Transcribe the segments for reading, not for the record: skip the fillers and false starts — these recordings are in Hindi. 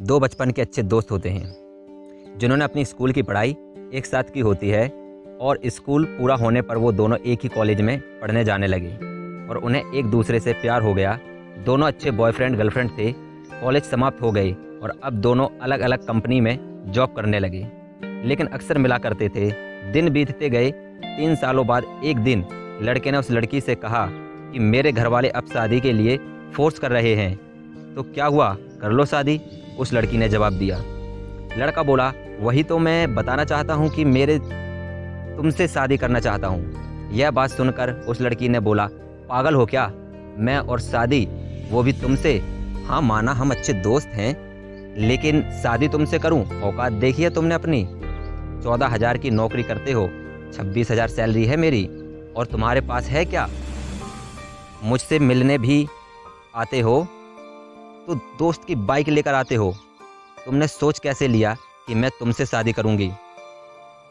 दो बचपन के अच्छे दोस्त होते हैं जिन्होंने अपनी स्कूल की पढ़ाई एक साथ की होती है और स्कूल पूरा होने पर वो दोनों एक ही कॉलेज में पढ़ने जाने लगे और उन्हें एक दूसरे से प्यार हो गया। दोनों अच्छे बॉयफ्रेंड गर्लफ्रेंड थे। कॉलेज समाप्त हो गई और अब दोनों अलग अलग कंपनी में जॉब करने लगे, लेकिन अक्सर मिला करते थे। दिन बीतते गए। 3 सालों बाद एक दिन लड़के ने उस लड़की से कहा कि मेरे घर वाले अब शादी के लिए फोर्स कर रहे हैं, तो क्या हुआ, कर लो शादी। उस लड़की ने जवाब दिया। लड़का बोला, वही तो मैं बताना चाहता हूँ कि मेरे तुमसे शादी करना चाहता हूँ। यह बात सुनकर उस लड़की ने बोला, पागल हो क्या, मैं और शादी, वो भी तुमसे। हाँ माना हम अच्छे दोस्त हैं, लेकिन शादी तुमसे करूँ? औकात देखी है तुमने अपनी। 14,000 की नौकरी करते हो, 26,000 सैलरी है मेरी, और तुम्हारे पास है क्या? मुझसे मिलने भी आते हो तो दोस्त की बाइक लेकर आते हो। तुमने सोच कैसे लिया कि मैं तुमसे शादी करूंगी?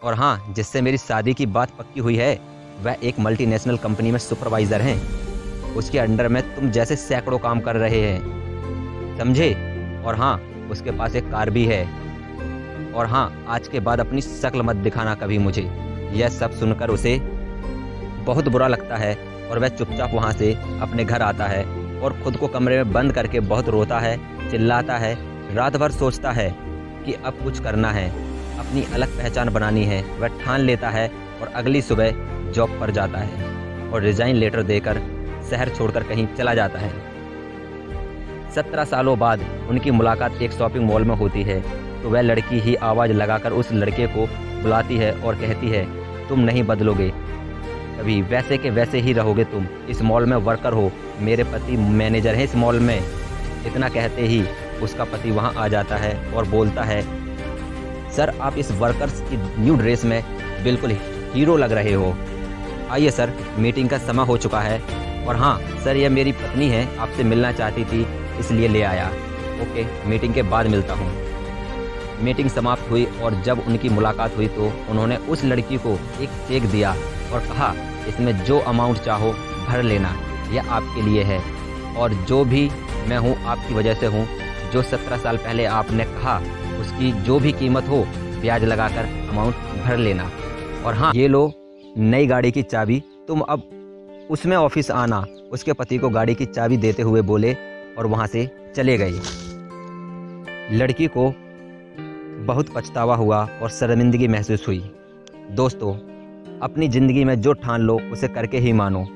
और हाँ, जिससे मेरी शादी की बात पक्की हुई है वह एक मल्टीनेशनल कंपनी में सुपरवाइज़र हैं। उसके अंडर में तुम जैसे सैकड़ों काम कर रहे हैं, समझे? और हाँ, उसके पास एक कार भी है। और हाँ, आज के बाद अपनी शक्ल मत दिखाना कभी मुझे। यह सब सुनकर उसे बहुत बुरा लगता है और वह चुपचाप वहाँ से अपने घर आता है और खुद को कमरे में बंद करके बहुत रोता है, चिल्लाता है। रात भर सोचता है कि अब कुछ करना है, अपनी अलग पहचान बनानी है। वह ठान लेता है और अगली सुबह जॉब पर जाता है और रिजाइन लेटर देकर शहर छोड़कर कहीं चला जाता है। 17 सालों बाद उनकी मुलाकात एक शॉपिंग मॉल में होती है, तो वह लड़की ही आवाज़ लगाकर उस लड़के को बुलाती है और कहती है, तुम नहीं बदलोगे कभी, वैसे के वैसे ही रहोगे तुम। इस मॉल में वर्कर हो, मेरे पति मैनेजर हैं इस मॉल में। इतना कहते ही उसका पति वहां आ जाता है और बोलता है, सर आप इस वर्कर्स की न्यू ड्रेस में बिल्कुल हीरो लग रहे हो। आइए सर, मीटिंग का समय हो चुका है। और हाँ सर, यह मेरी पत्नी है, आपसे मिलना चाहती थी इसलिए ले आया। ओके, मीटिंग के बाद मिलता हूँ। मीटिंग समाप्त हुई और जब उनकी मुलाकात हुई तो उन्होंने उस लड़की को एक चेक दिया और कहा, इसमें जो अमाउंट चाहो भर लेना, यह आपके लिए है, और जो भी मैं हूँ आपकी वजह से हूँ। जो 17 साल पहले आपने कहा उसकी जो भी कीमत हो ब्याज लगाकर अमाउंट भर लेना। और हाँ, ये लो नई गाड़ी की चाबी, तुम अब उसमें ऑफिस आना। उसके पति को गाड़ी की चाबी देते हुए बोले और वहाँ से चले गए। लड़की को बहुत पछतावा हुआ और शर्मिंदगी महसूस हुई। दोस्तों, अपनी ज़िंदगी में जो ठान लो उसे करके ही मानो।